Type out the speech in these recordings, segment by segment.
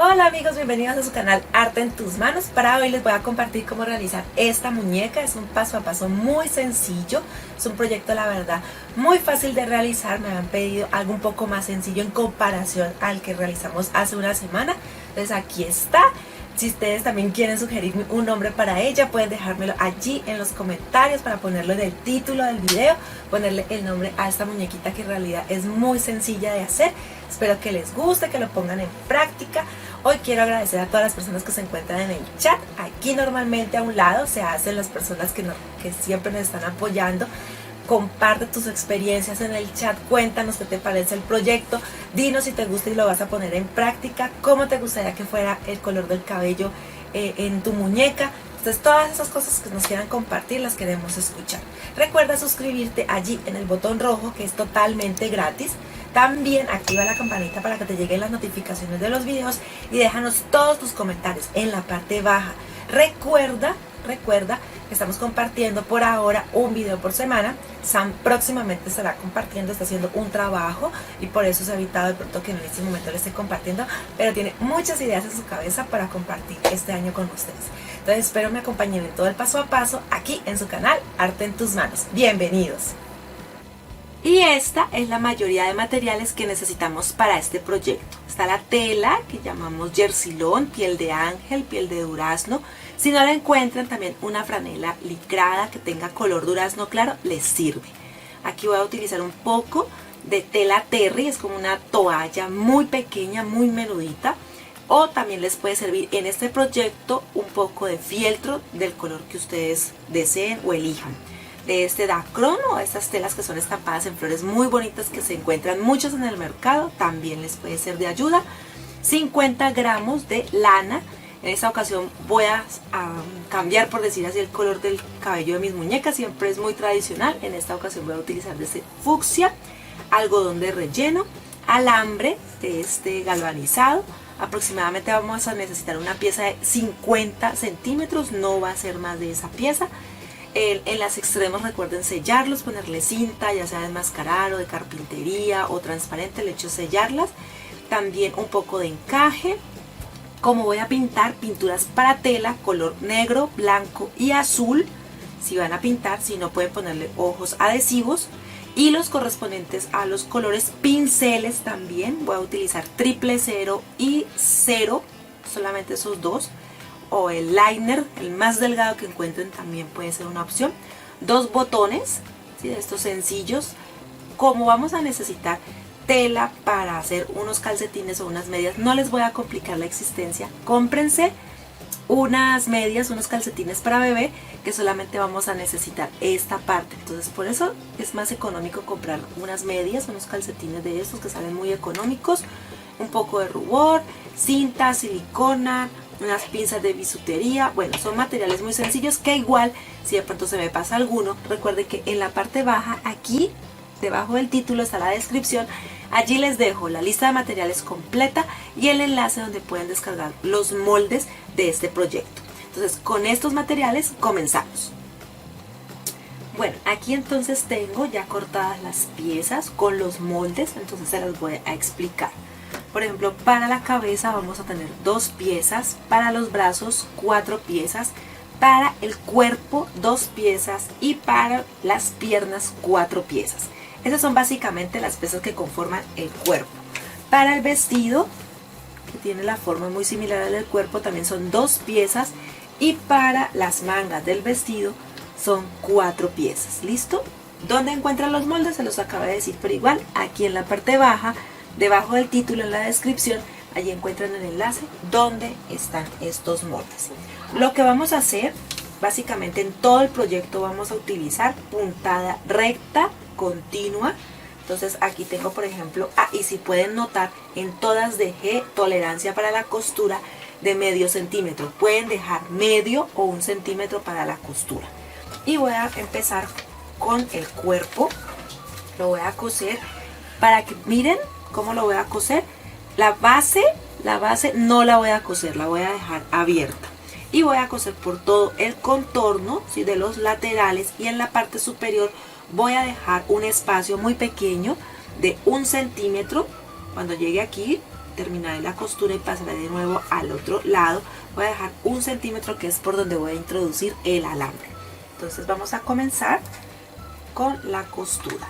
Hola amigos, bienvenidos a su canal Arte en tus manos. Para hoy les voy a compartir cómo realizar esta muñeca. Es un paso a paso muy sencillo. Es un proyecto, la verdad, muy fácil de realizar. Me han pedido algo un poco más sencillo en comparación al que realizamos hace una semana. Entonces aquí está. Si ustedes también quieren sugerirme un nombre para ella, pueden dejármelo allí en los comentarios para ponerlo en el título del video, ponerle el nombre a esta muñequita que en realidad es muy sencilla de hacer. Espero que les guste, que lo pongan en práctica. Hoy quiero agradecer a todas las personas que se encuentran en el chat. Aquí normalmente a un lado se hacen las personas que siempre nos están apoyando. Comparte tus experiencias en el chat, cuéntanos qué te parece el proyecto, dinos si te gusta y lo vas a poner en práctica, cómo te gustaría que fuera el color del cabello en tu muñeca. Entonces todas esas cosas que nos quieran compartir las queremos escuchar. Recuerda suscribirte allí en el botón rojo, que es totalmente gratis. También activa la campanita para que te lleguen las notificaciones de los videos y déjanos todos tus comentarios en la parte baja. Recuerda que estamos compartiendo por ahora un video por semana. Sam próximamente estará compartiendo, está haciendo un trabajo y por eso se ha evitado de pronto que en este momento le esté compartiendo, pero tiene muchas ideas en su cabeza para compartir este año con ustedes. Entonces espero me acompañen en todo el paso a paso aquí en su canal Arte en tus manos. Bienvenidos. Y esta es la mayoría de materiales que necesitamos para este proyecto. Está la tela que llamamos jersilón, piel de ángel, piel de durazno. Si no la encuentran, también una franela licrada que tenga color durazno claro les sirve. Aquí voy a utilizar un poco de tela terry, es como una toalla muy pequeña, muy menudita. O también les puede servir en este proyecto un poco de fieltro del color que ustedes deseen o elijan. De este dacron o estas telas que son estampadas en flores muy bonitas que se encuentran muchas en el mercado, también les puede ser de ayuda. 50 gramos de lana. En esta ocasión voy a cambiar, por decir así, el color del cabello de mis muñecas. Siempre es muy tradicional. En esta ocasión voy a utilizar de este fucsia, algodón de relleno, alambre de este galvanizado. Aproximadamente vamos a necesitar una pieza de 50 centímetros, no va a ser más de esa pieza. En los extremos recuerden sellarlos, ponerle cinta, ya sea de enmascarar o de carpintería o transparente, el hecho es sellarlas. También un poco de encaje. Como voy a pintar, pinturas para tela, color negro, blanco y azul. Si van a pintar, si no pueden ponerle ojos adhesivos. Y los correspondientes a los colores, pinceles también. Voy a utilizar 000 y 0, solamente esos dos. O el liner, el más delgado que encuentren, también puede ser una opción. 2 botones, ¿sí? De estos sencillos. Como vamos a necesitar tela para hacer unos calcetines o unas medias, no les voy a complicar la existencia. Cómprense unas medias, unos calcetines para bebé, que solamente vamos a necesitar esta parte. Entonces por eso es más económico comprar unas medias, unos calcetines de estos que salen muy económicos. Un poco de rubor, cinta, silicona, unas pinzas de bisutería. Bueno, son materiales muy sencillos que igual, si de pronto se me pasa alguno, recuerden que en la parte baja, aquí debajo del título está la descripción. Allí les dejo la lista de materiales completa y el enlace donde pueden descargar los moldes de este proyecto. Entonces con estos materiales comenzamos. Bueno, aquí entonces tengo ya cortadas las piezas con los moldes, entonces se las voy a explicar. Por ejemplo, para la cabeza vamos a tener 2 piezas, para los brazos 4 piezas, para el cuerpo 2 piezas y para las piernas 4 piezas. Esas son básicamente las piezas que conforman el cuerpo. Para el vestido, que tiene la forma muy similar al del cuerpo, también son 2 piezas y para las mangas del vestido son 4 piezas. ¿Listo? ¿Dónde encuentran los moldes? Se los acabo de decir, pero igual aquí en la parte baja, debajo del título, en la descripción, allí encuentran el enlace donde están estos moldes. Lo que vamos a hacer, básicamente en todo el proyecto vamos a utilizar puntada recta, continua. Entonces aquí tengo, por ejemplo, y si pueden notar, en todas dejé tolerancia para la costura de medio centímetro. Pueden dejar medio o 1 centímetro para la costura. Y voy a empezar con el cuerpo. Lo voy a coser para que miren cómo lo voy a coser. La base no la voy a coser, la voy a dejar abierta. Y voy a coser por todo el contorno, ¿sí? De los laterales, y en la parte superior voy a dejar un espacio muy pequeño de 1 centímetro. Cuando llegue aquí terminaré la costura y pasaré de nuevo al otro lado. Voy a dejar 1 centímetro, que es por donde voy a introducir el alambre. Entonces vamos a comenzar con la costura.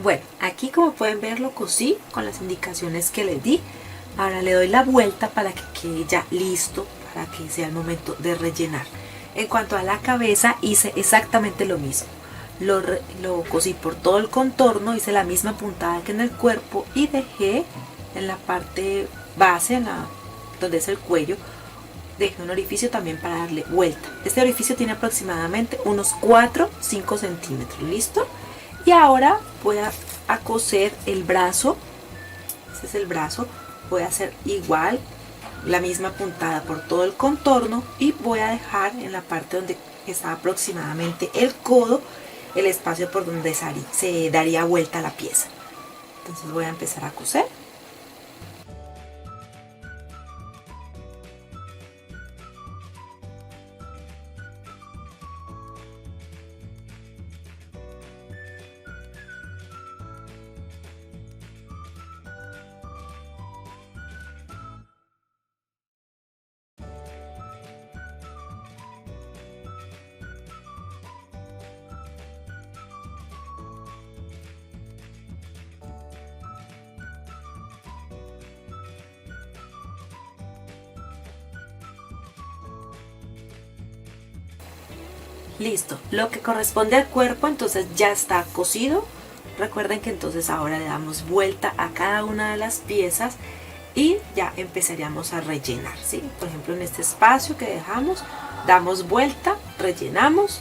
Bueno, aquí como pueden ver lo cosí con las indicaciones que les di. Ahora le doy la vuelta para que quede ya listo, para que sea el momento de rellenar. En cuanto a la cabeza, hice exactamente lo mismo. Lo cosí por todo el contorno, hice la misma puntada que en el cuerpo y dejé en la parte base, donde es el cuello, dejé un orificio también para darle vuelta. Este orificio tiene aproximadamente unos 4-5 centímetros. ¿Listo? Y ahora voy a coser el brazo. Este es el brazo. Voy a hacer igual la misma puntada por todo el contorno y voy a dejar en la parte donde está aproximadamente el codo el espacio por donde se daría vuelta la pieza. Entonces voy a empezar a coser. Listo, lo que corresponde al cuerpo entonces ya está cosido. Recuerden que entonces ahora le damos vuelta a cada una de las piezas y ya empezaríamos a rellenar, ¿sí? Por ejemplo, en este espacio que dejamos, damos vuelta, rellenamos,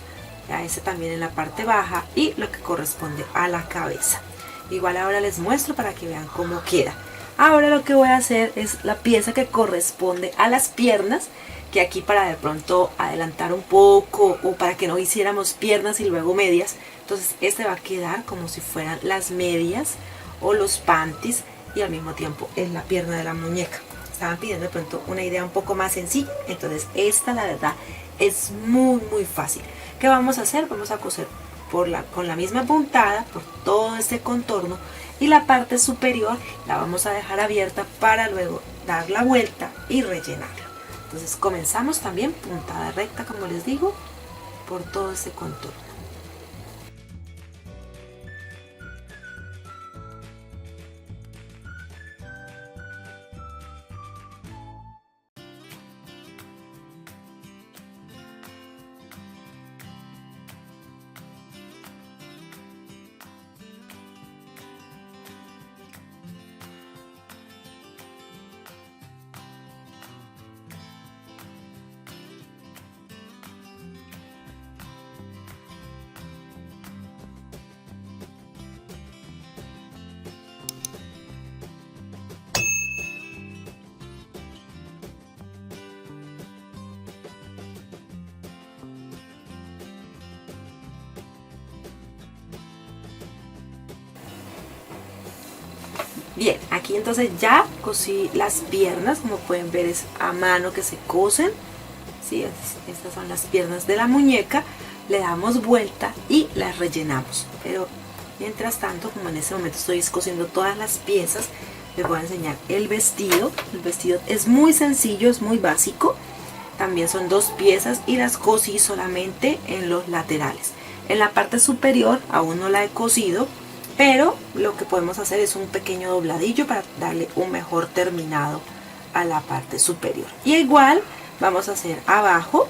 ya ese también en la parte baja y lo que corresponde a la cabeza. Igual ahora les muestro para que vean cómo queda. Ahora lo que voy a hacer es la pieza que corresponde a las piernas, que aquí para de pronto adelantar un poco o para que no hiciéramos piernas y luego medias, entonces este va a quedar como si fueran las medias o los panties y al mismo tiempo es la pierna de la muñeca. Estaban pidiendo de pronto una idea un poco más sencilla, entonces esta la verdad es muy fácil. ¿Qué vamos a hacer? Vamos a coser con la misma puntada por todo este contorno y la parte superior la vamos a dejar abierta para luego dar la vuelta y rellenarla. Entonces comenzamos también puntada recta, como les digo, por todo este contorno. Bien, aquí entonces ya cosí las piernas, como pueden ver es a mano que se cosen, ¿sí? Estas son las piernas de la muñeca, le damos vuelta y las rellenamos. Pero mientras tanto, como en este momento estoy cosiendo todas las piezas, les voy a enseñar el vestido. El vestido es muy sencillo, es muy básico, también son 2 piezas y las cosí solamente en los laterales. En la parte superior aún no la he cosido, pero lo que podemos hacer es un pequeño dobladillo para darle un mejor terminado a la parte superior. Y igual vamos a hacer abajo,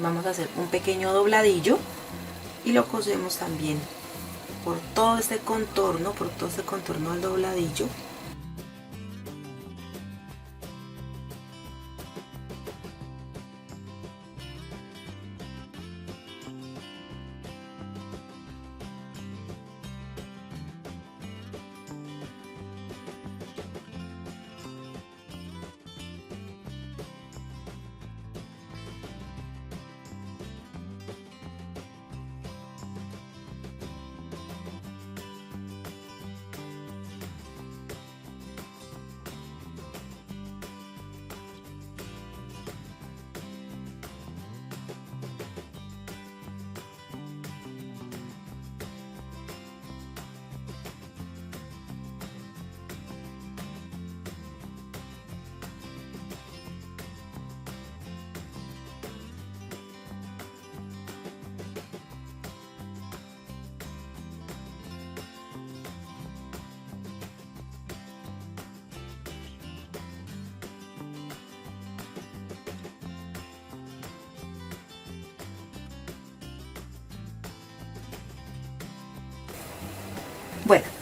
vamos a hacer un pequeño dobladillo y lo cosemos también por todo este contorno del dobladillo.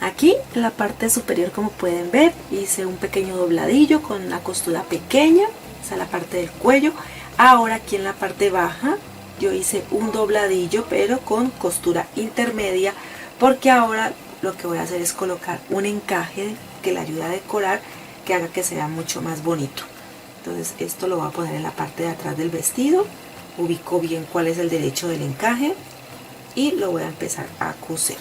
Aquí en la parte superior, como pueden ver, hice un pequeño dobladillo con una costura pequeña, esa es la parte del cuello. Ahora aquí en la parte baja yo hice un dobladillo pero con costura intermedia, porque ahora lo que voy a hacer es colocar un encaje que le ayude a decorar, que haga que sea mucho más bonito. Entonces esto lo voy a poner en la parte de atrás del vestido, ubico bien cuál es el derecho del encaje y lo voy a empezar a coser.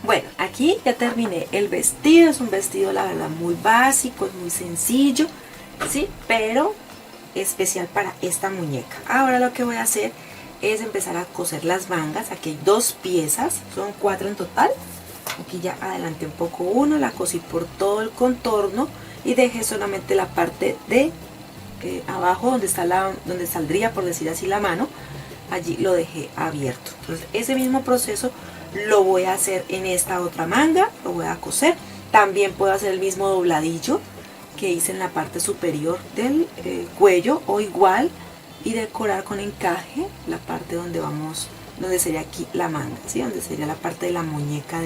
Bueno, aquí ya terminé el vestido. Es un vestido, la verdad, muy básico, es muy sencillo, ¿sí? Pero especial para esta muñeca. Ahora lo que voy a hacer es empezar a coser las mangas. Aquí hay 2 piezas, son 4 en total. Aquí ya adelanté un poco una, la cosí por todo el contorno y dejé solamente la parte de abajo donde saldría, por decir así, la mano. Allí lo dejé abierto. Entonces ese mismo proceso lo voy a hacer en esta otra manga, lo voy a coser. También puedo hacer el mismo dobladillo que hice en la parte superior del cuello, o igual, y decorar con encaje la parte donde sería aquí la manga, ¿sí? Donde sería la parte de la muñeca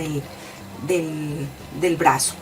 del brazo.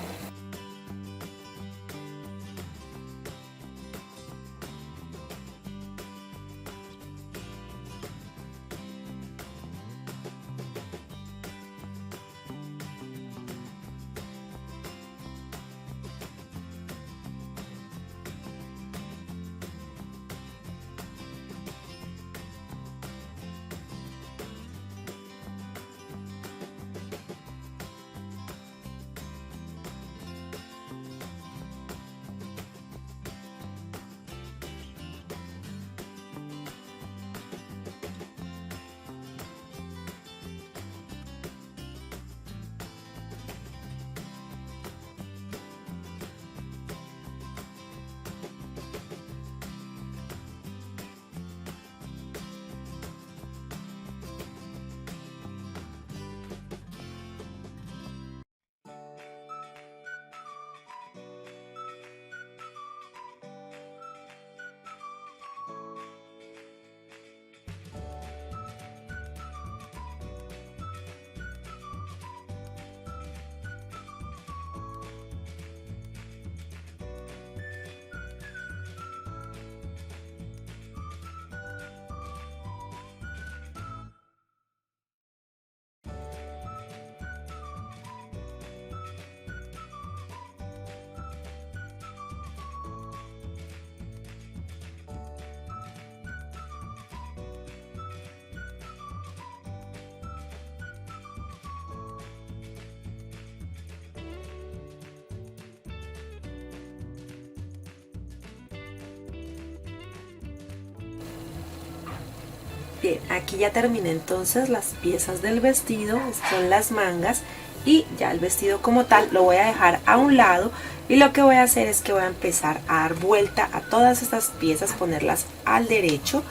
Bien, aquí ya terminé entonces las piezas del vestido, son las mangas, y ya el vestido como tal lo voy a dejar a un lado, y lo que voy a hacer es que voy a empezar a dar vuelta a todas estas piezas, ponerlas al derecho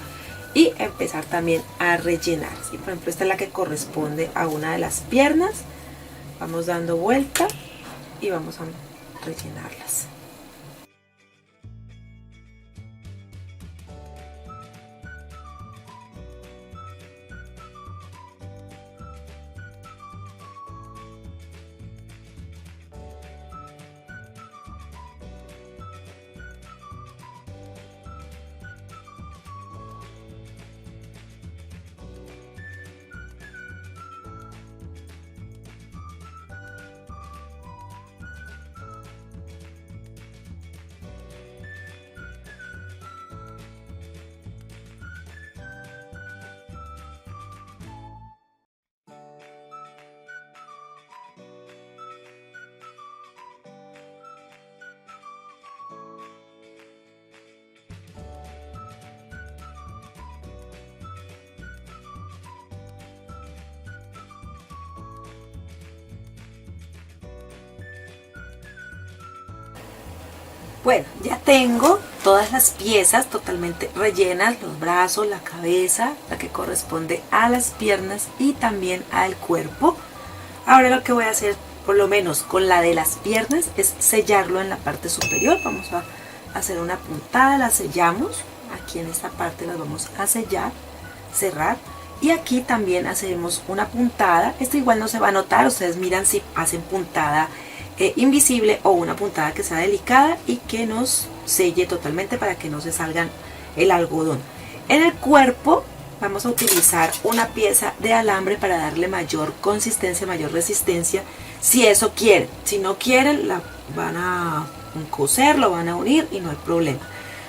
y empezar también a rellenar, ¿sí? Por ejemplo, esta es la que corresponde a una de las piernas. Vamos dando vuelta y vamos a rellenarlas. Bueno, ya tengo todas las piezas totalmente rellenas, los brazos, la cabeza, la que corresponde a las piernas y también al cuerpo. Ahora lo que voy a hacer, por lo menos con la de las piernas, es sellarlo en la parte superior. Vamos a hacer una puntada, la sellamos. Aquí en esta parte las vamos a sellar, cerrar. Y aquí también hacemos una puntada. Esto igual no se va a notar, ustedes miran si hacen puntada invisible o una puntada que sea delicada y que nos selle totalmente para que no se salgan el algodón. En el cuerpo vamos a utilizar una pieza de alambre para darle mayor consistencia, mayor resistencia, si eso quieren. Si no quieren, la van a coser, lo van a unir y no hay problema.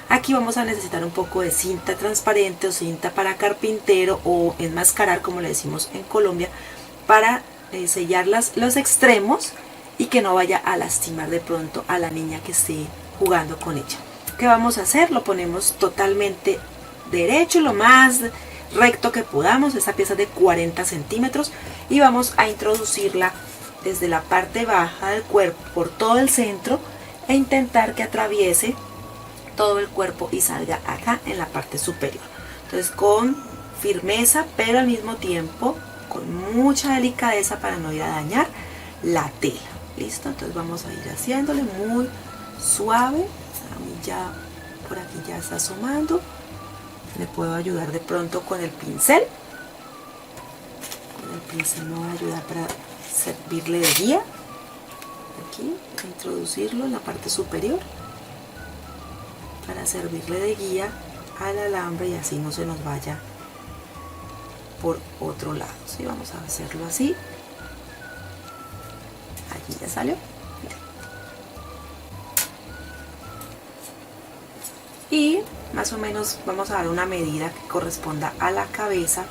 Aquí vamos a necesitar un poco de cinta transparente o cinta para carpintero o enmascarar, como le decimos en Colombia, para sellar los extremos y que no vaya a lastimar de pronto a la niña que esté jugando con ella. ¿Qué vamos a hacer? Lo ponemos totalmente derecho, lo más recto que podamos, esa pieza de 40 centímetros, y vamos a introducirla desde la parte baja del cuerpo por todo el centro e intentar que atraviese todo el cuerpo y salga acá en la parte superior. Entonces con firmeza, pero al mismo tiempo con mucha delicadeza para no ir a dañar la tela. Listo, entonces vamos a ir haciéndole muy suave. A mí ya por aquí ya está asomando. Le puedo ayudar de pronto con el pincel. Con el pincel me va a ayudar para servirle de guía. Aquí, a introducirlo en la parte superior para servirle de guía al alambre y así no se nos vaya por otro lado. ¿Sí? Vamos a hacerlo así. Allí ya salió. Y más o menos vamos a dar una medida que corresponda a la cabeza.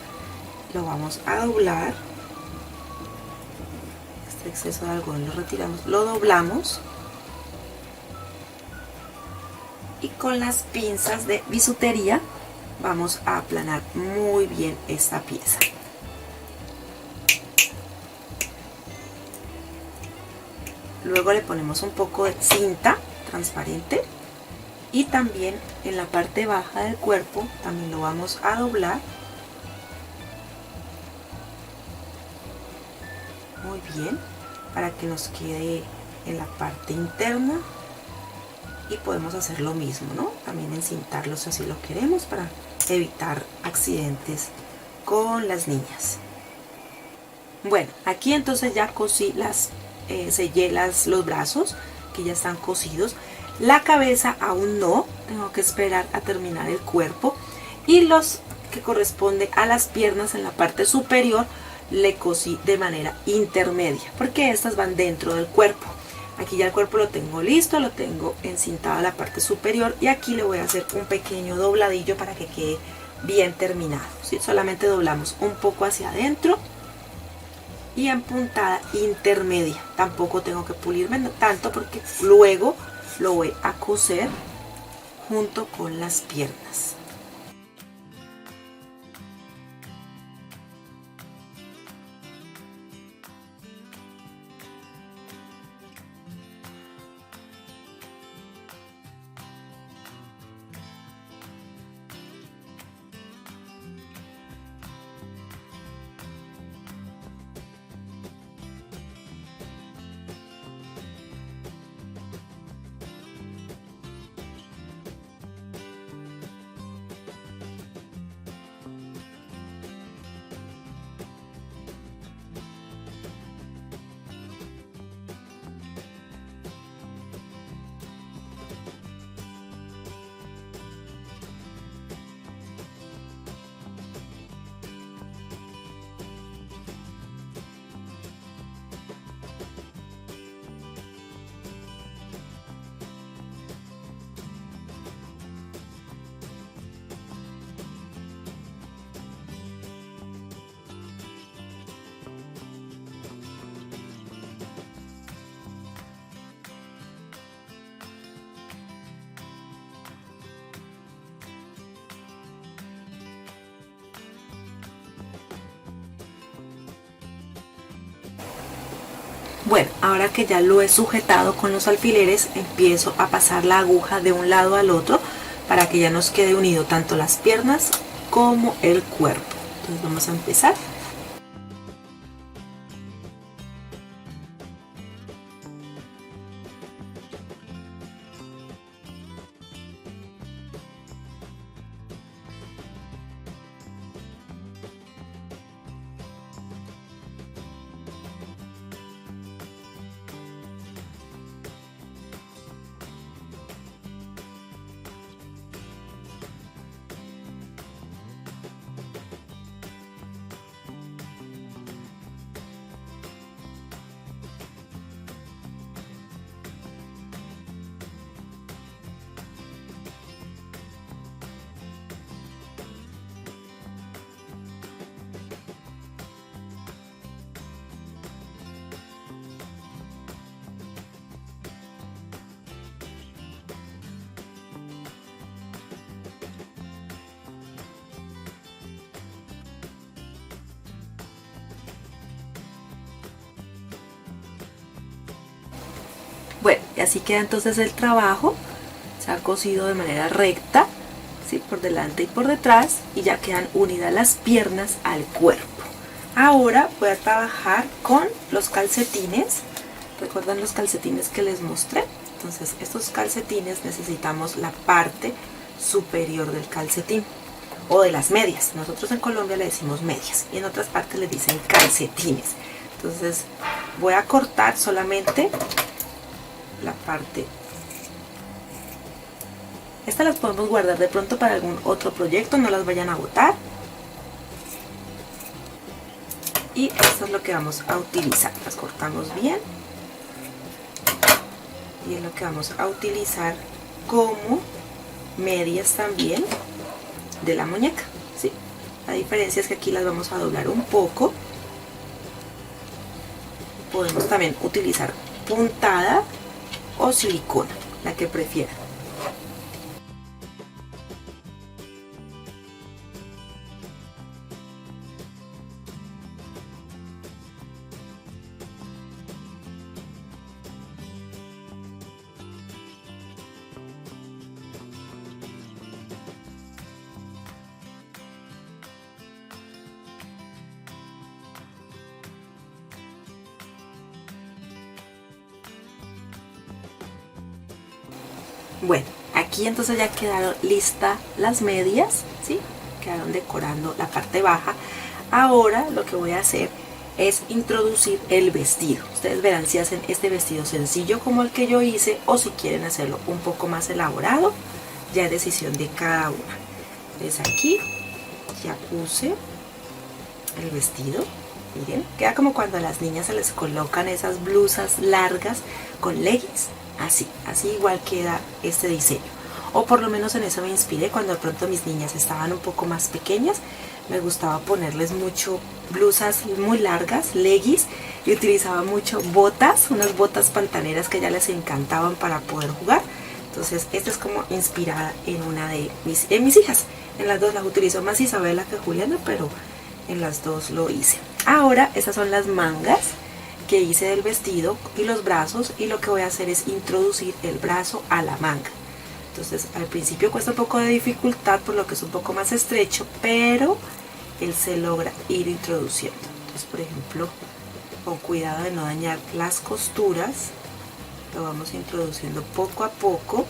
Lo vamos a doblar. Este exceso de algodón lo retiramos, lo doblamos. Y con las pinzas de bisutería vamos a aplanar muy bien esta pieza. Luego le ponemos un poco de cinta transparente y también en la parte baja del cuerpo también lo vamos a doblar muy bien para que nos quede en la parte interna. Y podemos hacer lo mismo, ¿no? También encintarlo si así lo queremos para evitar accidentes con las niñas. Bueno, aquí entonces ya cosí sellé los brazos que ya están cosidos. La cabeza aún no, tengo que esperar a terminar el cuerpo. Y los que corresponde a las piernas en la parte superior le cosí de manera intermedia, porque estas van dentro del cuerpo. Aquí ya el cuerpo lo tengo listo, lo tengo encintado a la parte superior y aquí le voy a hacer un pequeño dobladillo para que quede bien terminado. ¿Sí? Solamente doblamos un poco hacia adentro y en puntada intermedia. Tampoco tengo que pulirme tanto porque luego lo voy a coser junto con las piernas. Bueno, ahora que ya lo he sujetado con los alfileres, empiezo a pasar la aguja de un lado al otro para que ya nos quede unido tanto las piernas como el cuerpo. Entonces vamos a empezar. Bueno, y así queda entonces el trabajo. Se ha cosido de manera recta, ¿sí? Por delante y por detrás, y ya quedan unidas las piernas al cuerpo. Ahora voy a trabajar con los calcetines. ¿Recuerdan los calcetines que les mostré? Entonces estos calcetines necesitamos la parte superior del calcetín o de las medias. Nosotros en Colombia le decimos medias y en otras partes le dicen calcetines. Entonces voy a cortar solamente la parte. Estas las podemos guardar de pronto para algún otro proyecto, no las vayan a botar. Y esto es lo que vamos a utilizar. Las cortamos bien y es lo que vamos a utilizar como medias también de la muñeca, ¿sí? La diferencia es que aquí las vamos a doblar un poco. Podemos también utilizar puntada o silicona, la que prefieran. Bueno, aquí entonces ya quedaron listas las medias, ¿sí? Quedaron decorando la parte baja. Ahora lo que voy a hacer es introducir el vestido. Ustedes verán si hacen este vestido sencillo como el que yo hice o si quieren hacerlo un poco más elaborado. Ya es decisión de cada una. Entonces aquí ya puse el vestido. Miren, queda como cuando a las niñas se les colocan esas blusas largas con leggings. Así igual queda este diseño, o por lo menos en eso me inspiré cuando de pronto mis niñas estaban un poco más pequeñas. Me gustaba ponerles mucho blusas muy largas, leggings, y utilizaba mucho botas, unas botas pantaneras que ya les encantaban para poder jugar. Entonces esta es como inspirada en una de mis hijas. En las dos las utilizo más Isabela que Juliana, pero en las dos lo hice. Ahora estas son las mangas que hice del vestido y los brazos, y lo que voy a hacer es introducir el brazo a la manga. Entonces al principio cuesta un poco de dificultad por lo que es un poco más estrecho, pero él se logra ir introduciendo. Entonces, por ejemplo, con cuidado de no dañar las costuras, lo vamos introduciendo poco a poco.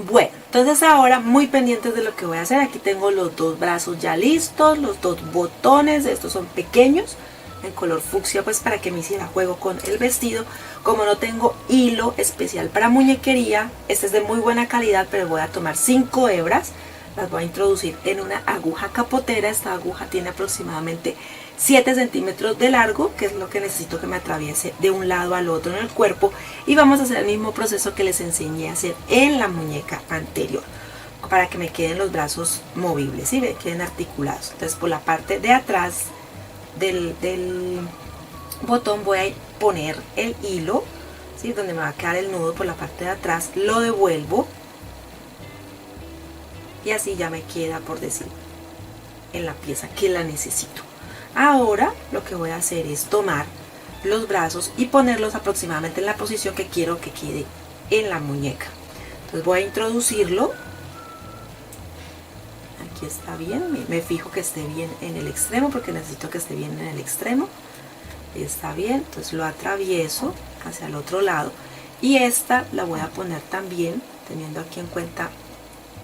Bueno, entonces ahora muy pendientes de lo que voy a hacer. Aquí tengo los dos brazos ya listos, los dos botones, estos son pequeños, en color fucsia, pues para que me hiciera juego con el vestido. Como no tengo hilo especial para muñequería, este es de muy buena calidad, pero voy a tomar 5 hebras, las voy a introducir en una aguja capotera. Esta aguja tiene aproximadamente 7 centímetros de largo, que es lo que necesito que me atraviese de un lado al otro en el cuerpo, y vamos a hacer el mismo proceso que les enseñé a hacer en la muñeca anterior, para que me queden los brazos movibles y me queden articulados. Entonces por la parte de atrás del botón voy a poner el hilo, ¿sí? Donde me va a quedar el nudo por la parte de atrás, lo devuelvo y así ya me queda, por decir, en la pieza que la necesito. Ahora lo que voy a hacer es tomar los brazos y ponerlos aproximadamente en la posición que quiero que quede en la muñeca. Entonces voy a introducirlo. Aquí está bien, me fijo que esté bien en el extremo porque necesito que esté bien en el extremo. Está bien, entonces lo atravieso hacia el otro lado y esta la voy a poner también teniendo aquí en cuenta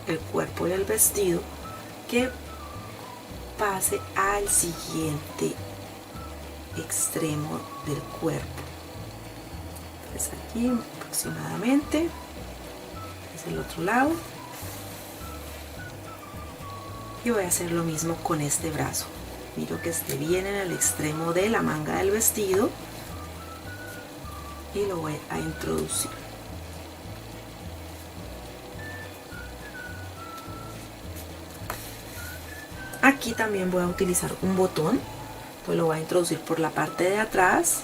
el cuerpo y el vestido, que pase al siguiente extremo del cuerpo. Pues aquí aproximadamente es el otro lado y voy a hacer lo mismo con este brazo. Miro que esté bien en el extremo de la manga del vestido y lo voy a introducir. Aquí también voy a utilizar un botón, pues lo voy a introducir por la parte de atrás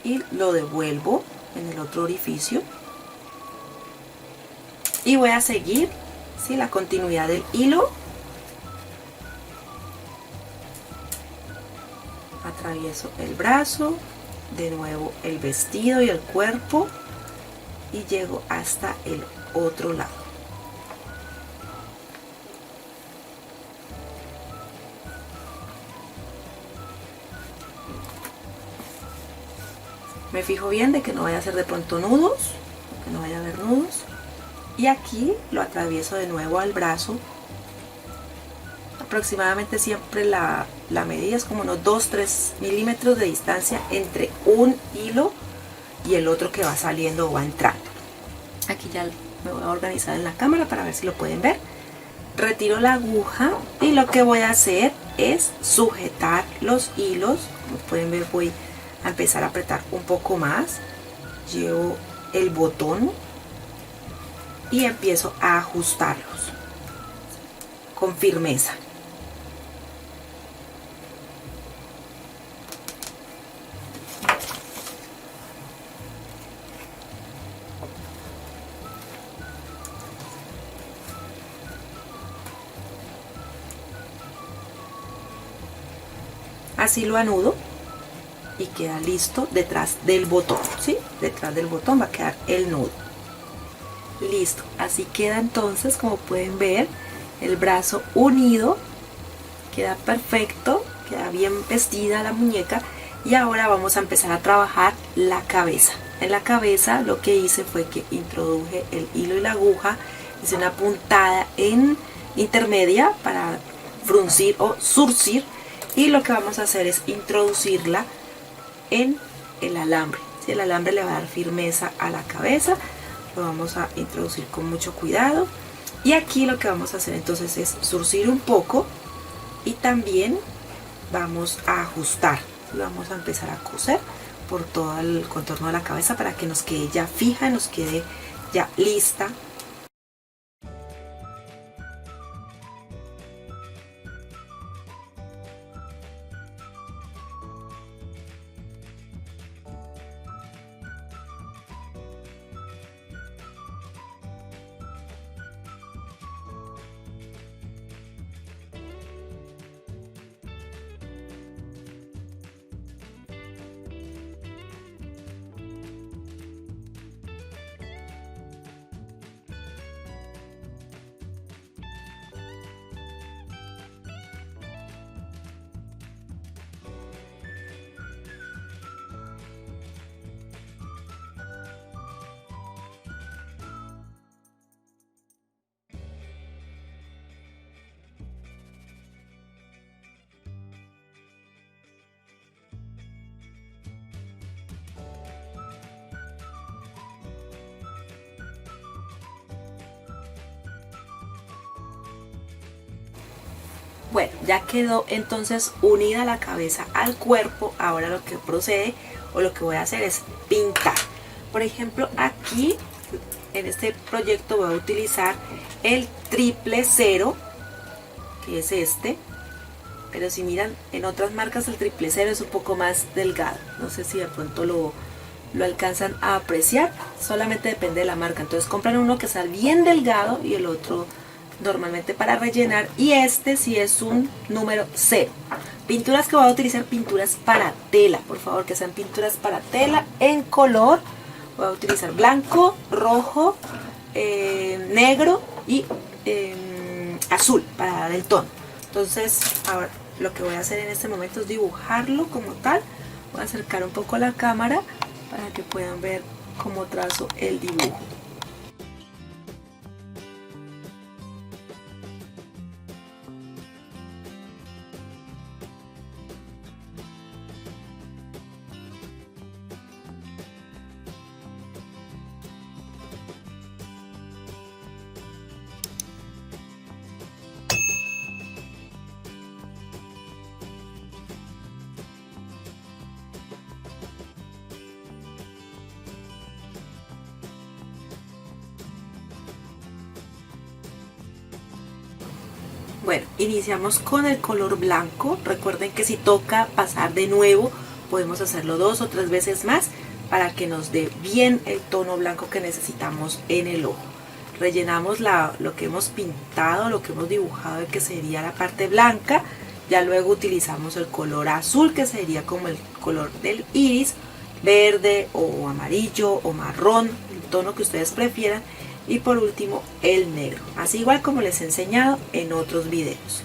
y lo devuelvo en el otro orificio y voy a seguir, ¿sí?, la continuidad del hilo. Atravieso el brazo, de nuevo el vestido y el cuerpo y llego hasta el otro lado. Me fijo bien de que no vaya a hacer de pronto nudos, que no vaya a haber nudos. Y aquí lo atravieso de nuevo al brazo. Aproximadamente siempre la medida es como unos 2-3 milímetros de distancia entre un hilo y el otro que va saliendo o va entrando. Aquí ya me voy a organizar en la cámara para ver si lo pueden ver. Retiro la aguja y lo que voy a hacer es sujetar los hilos. Como pueden ver, voy a empezar a apretar un poco más. Llevo el botón y empiezo a ajustarlos con firmeza. Así lo anudo y queda listo detrás del botón, ¿sí? Detrás del botón va a quedar el nudo. Listo, así queda entonces, como pueden ver, el brazo unido, queda perfecto, queda bien vestida la muñeca. Y ahora vamos a empezar a trabajar la cabeza. En la cabeza lo que hice fue que introduje el hilo y la aguja, hice una puntada en intermedia para fruncir o zurcir, y lo que vamos a hacer es introducirla en el alambre. Si el alambre le va a dar firmeza a la cabeza, lo vamos a introducir con mucho cuidado. Y aquí lo que vamos a hacer entonces es zurcir un poco y también vamos a ajustar. Vamos a empezar a coser por todo el contorno de la cabeza para que nos quede ya fija, nos quede ya lista. Bueno, ya quedó entonces unida la cabeza al cuerpo. Ahora lo que procede o lo que voy a hacer es pintar. Por ejemplo, aquí en este proyecto voy a utilizar el 000, que es este. pero si miran en otras marcas el 000 es un poco más delgado. No sé si de pronto lo alcanzan a apreciar, solamente depende de la marca. Entonces compran uno que sea bien delgado y el otro normalmente para rellenar, y este sí es un número 0. Pinturas que voy a utilizar, pinturas para tela, por favor que sean pinturas para tela en color. Voy a utilizar blanco, rojo, negro y azul para dar el tono. Entonces ahora lo que voy a hacer en este momento es dibujarlo como tal. Voy a acercar un poco la cámara para que puedan ver cómo trazo el dibujo. Bueno, iniciamos con el color blanco. Recuerden que si toca pasar de nuevo, podemos hacerlo 2 o 3 veces más para que nos dé bien el tono blanco que necesitamos en el ojo. Rellenamos lo que hemos pintado, lo que hemos dibujado, que sería la parte blanca. Ya luego utilizamos el color azul, que sería como el color del iris, verde o amarillo o marrón, el tono que ustedes prefieran. Y por último el negro, así igual como les he enseñado en otros videos.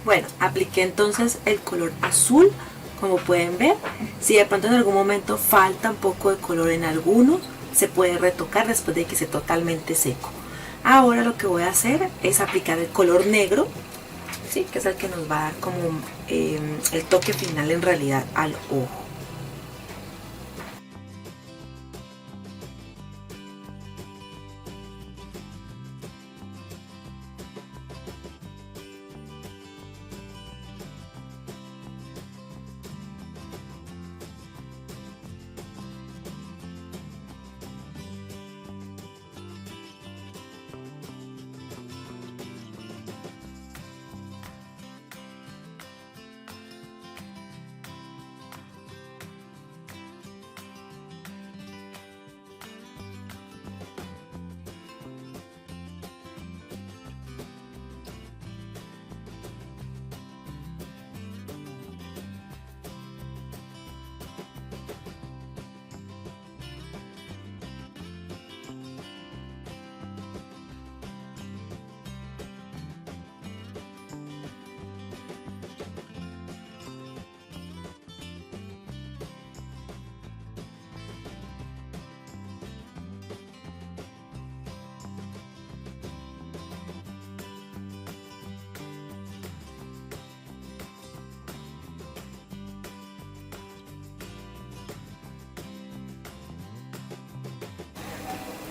Bueno, apliqué entonces el color azul, como pueden ver. Si de pronto en algún momento falta un poco de color en alguno, se puede retocar después de que esté totalmente seco. Ahora lo que voy a hacer es aplicar el color negro, ¿sí? Que es el que nos va a dar como el toque final en realidad al ojo.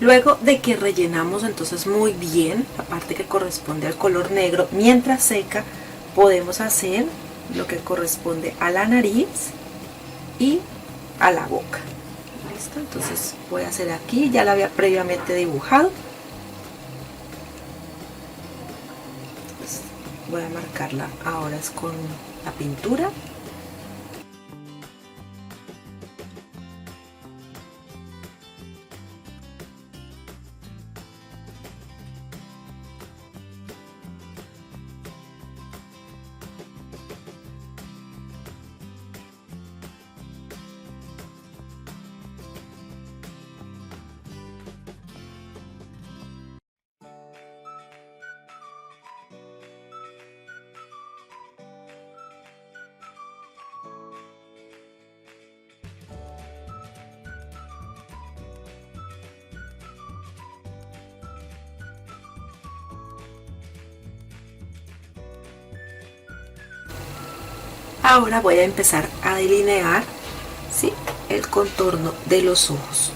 Luego de que rellenamos entonces muy bien la parte que corresponde al color negro, mientras seca podemos hacer lo que corresponde a la nariz y a la boca. ¿Listo? Entonces voy a hacer aquí, ya la había previamente dibujado. Entonces voy a marcarla ahora es con la pintura. Ahora voy a empezar a delinear, ¿sí?, el contorno de los ojos.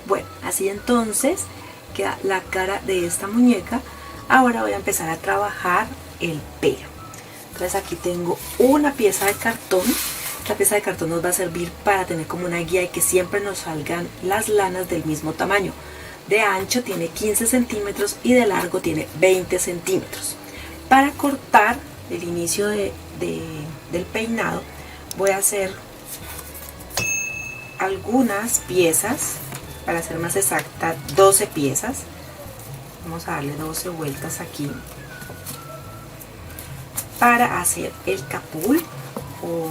Bueno, así entonces queda la cara de esta muñeca. Ahora voy a empezar a trabajar el pelo. Entonces aquí tengo una pieza de cartón. La pieza de cartón nos va a servir para tener como una guía y que siempre nos salgan las lanas del mismo tamaño. De ancho tiene 15 centímetros y de largo tiene 20 centímetros. Para cortar el inicio del peinado voy a hacer algunas piezas, para ser más exacta 12 piezas. Vamos a darle 12 vueltas aquí para hacer el capul, o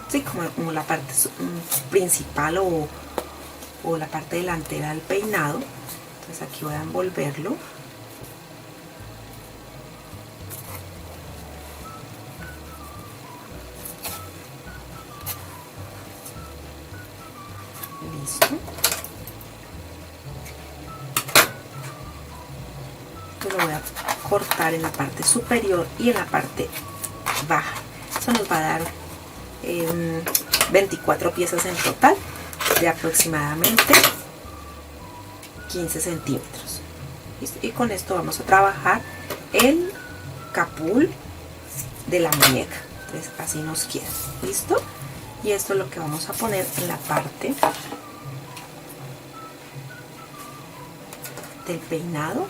sí, como la parte principal o la parte delantera del peinado. Entonces aquí voy a envolverlo. Listo. Esto lo voy a cortar en la parte superior y en la parte baja. Eso nos va a dar 24 piezas en total de aproximadamente 15 centímetros. ¿Listo? Y con esto vamos a trabajar el capul de la muñeca. Entonces así nos queda. ¿Listo? Y esto es lo que vamos a poner en la parte del peinado.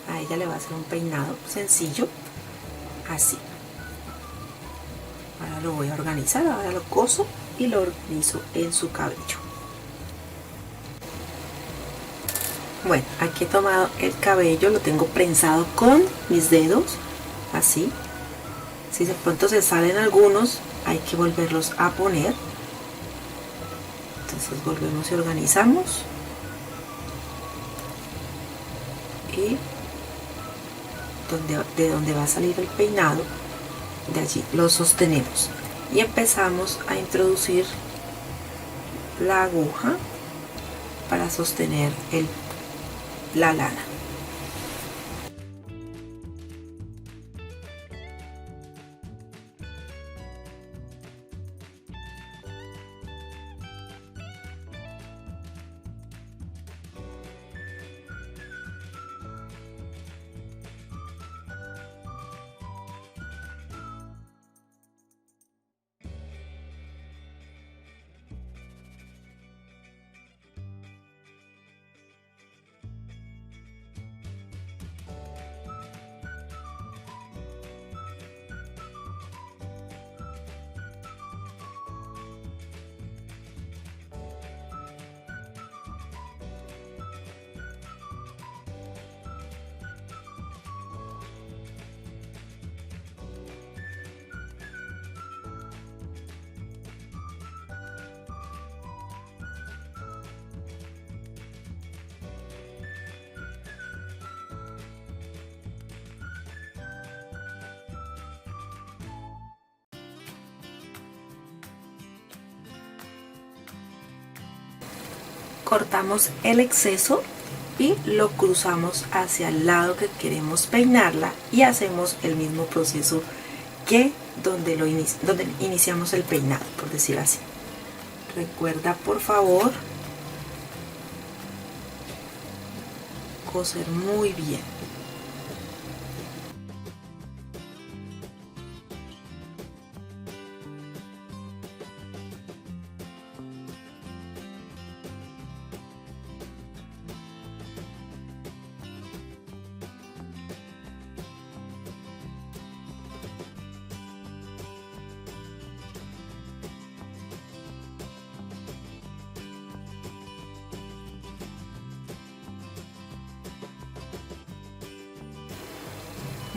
A ella le va a hacer un peinado sencillo, así. Ahora lo voy a organizar, ahora lo coso y lo organizo en su cabello. Bueno, aquí he tomado el cabello, lo tengo prensado con mis dedos, así. Si de pronto se salen algunos, hay que volverlos a poner. Entonces volvemos y organizamos. Y de donde va a salir el peinado, de allí lo sostenemos. Y empezamos a introducir la aguja para sostener la lana. Cortamos el exceso y lo cruzamos hacia el lado que queremos peinarla y hacemos el mismo proceso que donde iniciamos el peinado, por decir así. Recuerda, por favor, coser muy bien.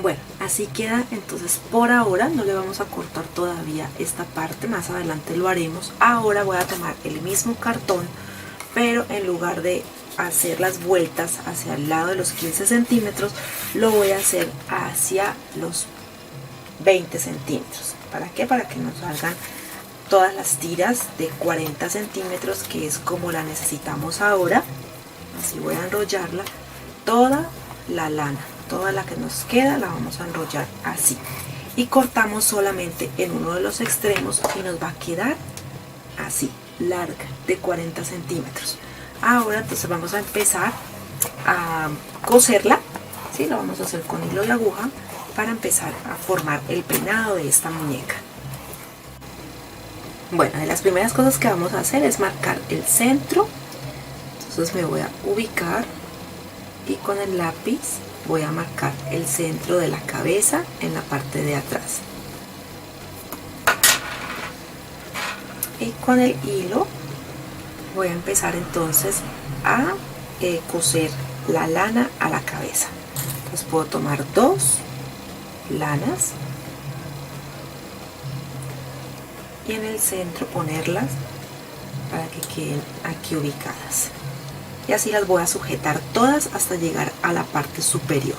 Bueno, así queda. Entonces por ahora no le vamos a cortar todavía esta parte, más adelante lo haremos. Ahora voy a tomar el mismo cartón, pero en lugar de hacer las vueltas hacia el lado de los 15 centímetros, lo voy a hacer hacia los 20 centímetros. ¿Para qué? Para que nos salgan todas las tiras de 40 centímetros, que es como la necesitamos ahora. Así voy a enrollarla, toda la lana, toda la que nos queda la vamos a enrollar así, y cortamos solamente en uno de los extremos y nos va a quedar así, larga, de 40 centímetros. Ahora entonces vamos a empezar a coserla, ¿sí? Lo vamos a hacer con hilo y aguja para empezar a formar el peinado de esta muñeca. Bueno, de las primeras cosas que vamos a hacer es marcar el centro. Entonces me voy a ubicar y con el lápiz voy a marcar el centro de la cabeza en la parte de atrás. Y con el hilo voy a empezar entonces a coser la lana a la cabeza. Entonces puedo tomar dos lanas y en el centro ponerlas para que queden aquí ubicadas. Y así las voy a sujetar todas hasta llegar a la parte superior.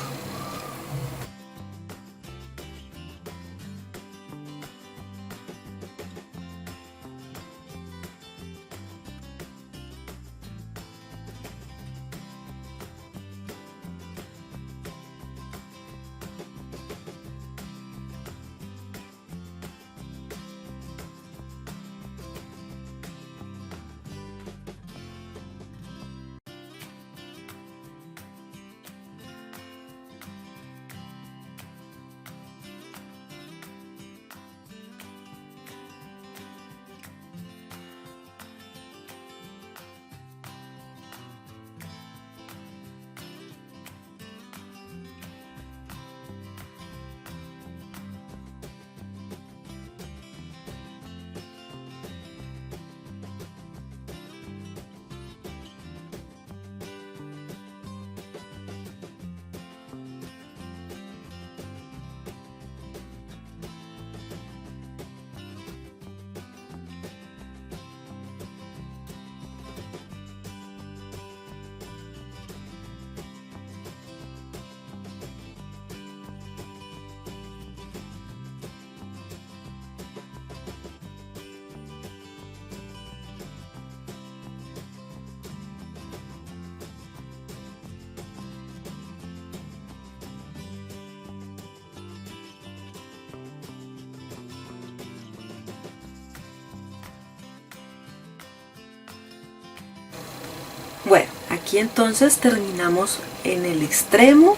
Bueno, aquí entonces terminamos en el extremo,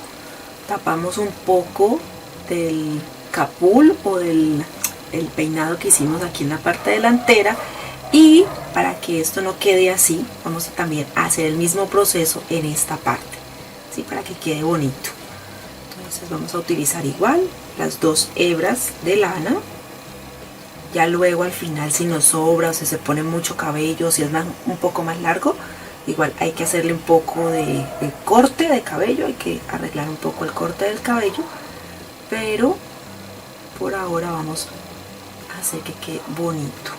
tapamos un poco del capul o del el peinado que hicimos aquí en la parte delantera, y para que esto no quede así vamos a también hacer el mismo proceso en esta parte, ¿sí? Para que quede bonito. Entonces vamos a utilizar igual las dos hebras de lana. Ya luego al final, si nos sobra o si se pone mucho cabello, si es un poco más largo, igual hay que hacerle un poco de corte de cabello, hay que arreglar un poco el corte del cabello, pero por ahora vamos a hacer que quede bonito.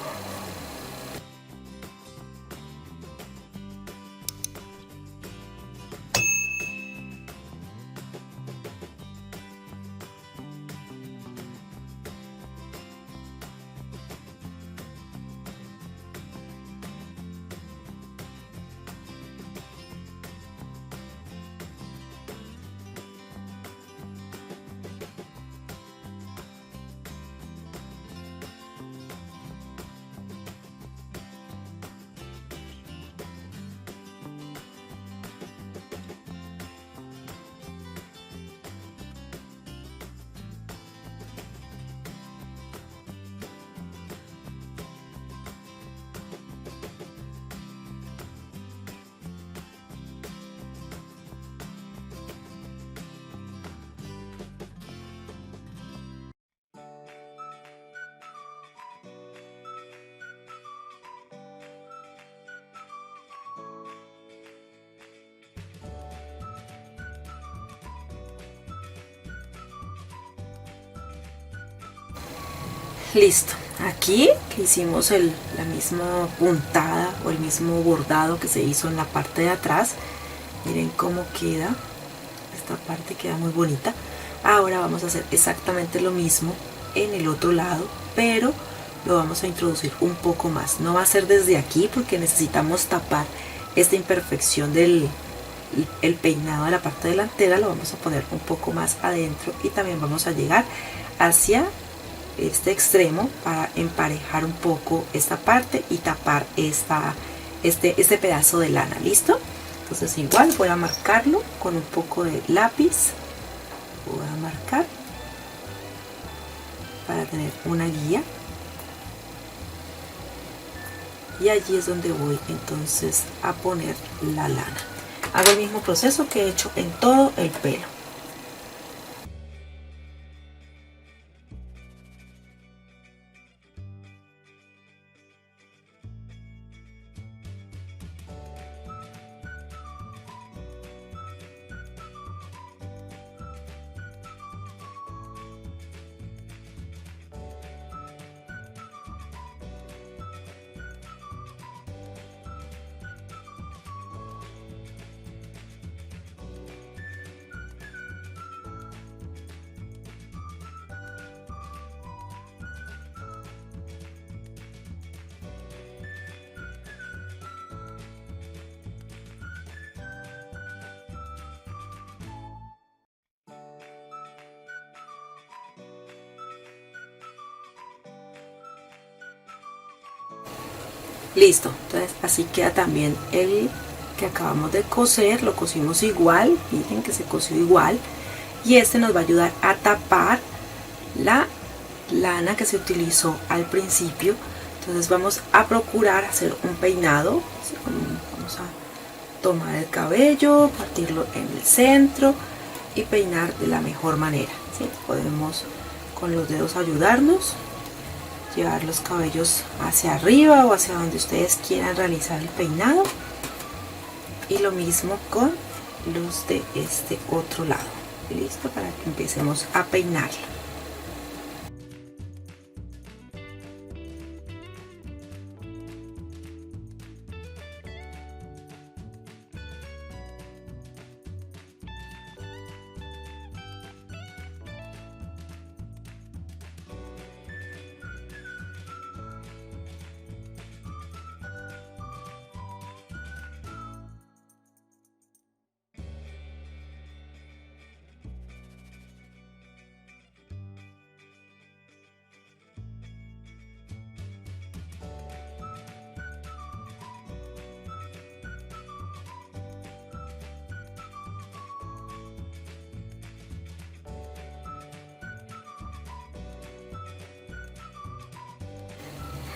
Listo, aquí que hicimos la misma puntada o el mismo bordado que se hizo en la parte de atrás, miren cómo queda, esta parte queda muy bonita. Ahora vamos a hacer exactamente lo mismo en el otro lado, pero lo vamos a introducir un poco más. No va a ser desde aquí porque necesitamos tapar esta imperfección del el peinado de la parte delantera, lo vamos a poner un poco más adentro y también vamos a llegar hacia este extremo para emparejar un poco esta parte y tapar este pedazo de lana. ¿Listo? Entonces igual voy a marcarlo con un poco de lápiz, voy a marcar para tener una guía, y allí es donde voy entonces a poner la lana. Hago el mismo proceso que he hecho en todo el pelo. Listo, entonces así queda también el que acabamos de coser, lo cosimos igual, miren que se cosió igual, y este nos va a ayudar a tapar la lana que se utilizó al principio. Entonces vamos a procurar hacer un peinado, vamos a tomar el cabello, partirlo en el centro y peinar de la mejor manera, ¿sí? Podemos con los dedos ayudarnos, llevar los cabellos hacia arriba o hacia donde ustedes quieran realizar el peinado, y lo mismo con los de este otro lado. Listo, para que empecemos a peinarlo.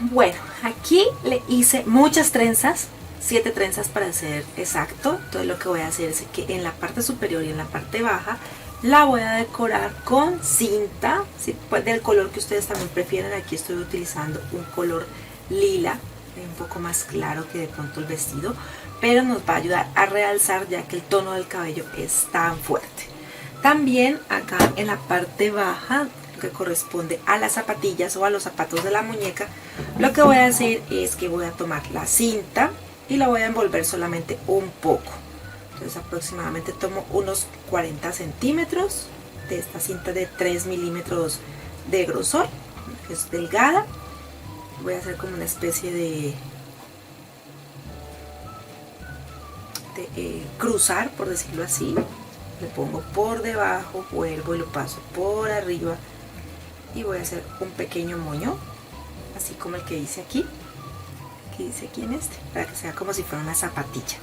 Bueno, aquí le hice muchas trenzas, 7 trenzas para ser exacto. Entonces lo que voy a hacer es que en la parte superior y en la parte baja la voy a decorar con cinta, ¿sí? Pues del color que ustedes también prefieren. Aquí estoy utilizando un color lila, un poco más claro que de pronto el vestido, pero nos va a ayudar a realzar ya que el tono del cabello es tan fuerte. También acá en la parte baja, que corresponde a las zapatillas o a los zapatos de la muñeca, lo que voy a hacer es que voy a tomar la cinta y la voy a envolver solamente un poco. Entonces aproximadamente tomo unos 40 centímetros de esta cinta de 3 milímetros de grosor, que es delgada. Voy a hacer como una especie de cruzar, por decirlo así. Le pongo por debajo, vuelvo y lo paso por arriba y voy a hacer un pequeño moño, así como el que hice aquí, en este, para que sea como si fuera una zapatilla.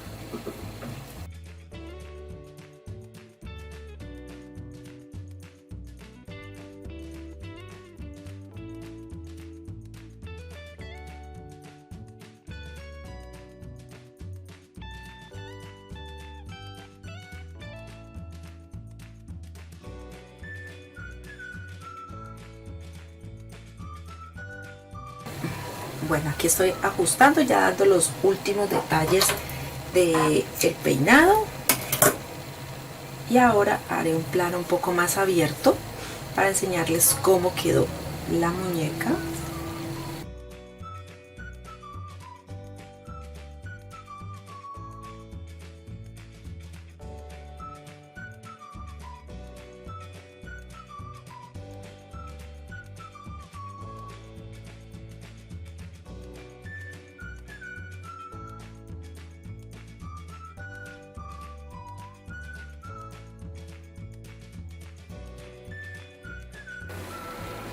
Bueno, aquí estoy ajustando, ya dando los últimos detalles del peinado. Y ahora haré un plano un poco más abierto para enseñarles cómo quedó la muñeca.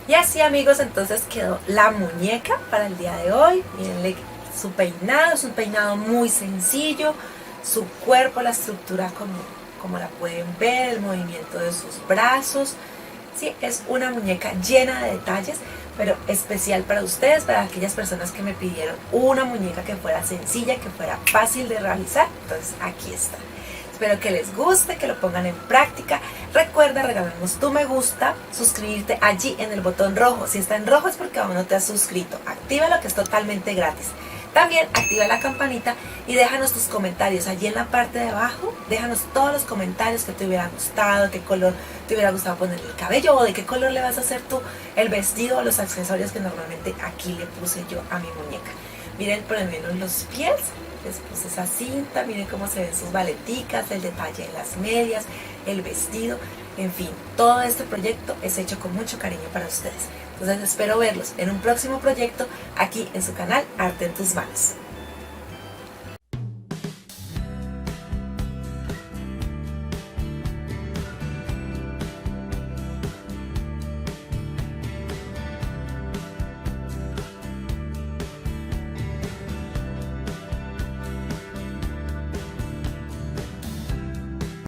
Y así, amigos, entonces quedó la muñeca para el día de hoy. Mirenle su peinado, es un peinado muy sencillo, su cuerpo, la estructura como la pueden ver, el movimiento de sus brazos. Sí, es una muñeca llena de detalles, pero especial para ustedes, para aquellas personas que me pidieron una muñeca que fuera sencilla, que fuera fácil de realizar. Entonces aquí está. Espero que les guste, que lo pongan en práctica. Recuerda regalarnos tu me gusta, suscribirte allí en el botón rojo. Si está en rojo es porque aún no te has suscrito. Actívalo, que es totalmente gratis. También activa la campanita y déjanos tus comentarios allí en la parte de abajo. Déjanos todos los comentarios que te hubiera gustado, qué color te hubiera gustado ponerle el cabello o de qué color le vas a hacer tú el vestido o los accesorios que normalmente aquí le puse yo a mi muñeca. Miren por lo menos los pies. Les puse esa cinta, miren cómo se ven sus baleticas, el detalle de las medias, el vestido, en fin, todo este proyecto es hecho con mucho cariño para ustedes. Entonces espero verlos en un próximo proyecto aquí en su canal Arte en tus Manos.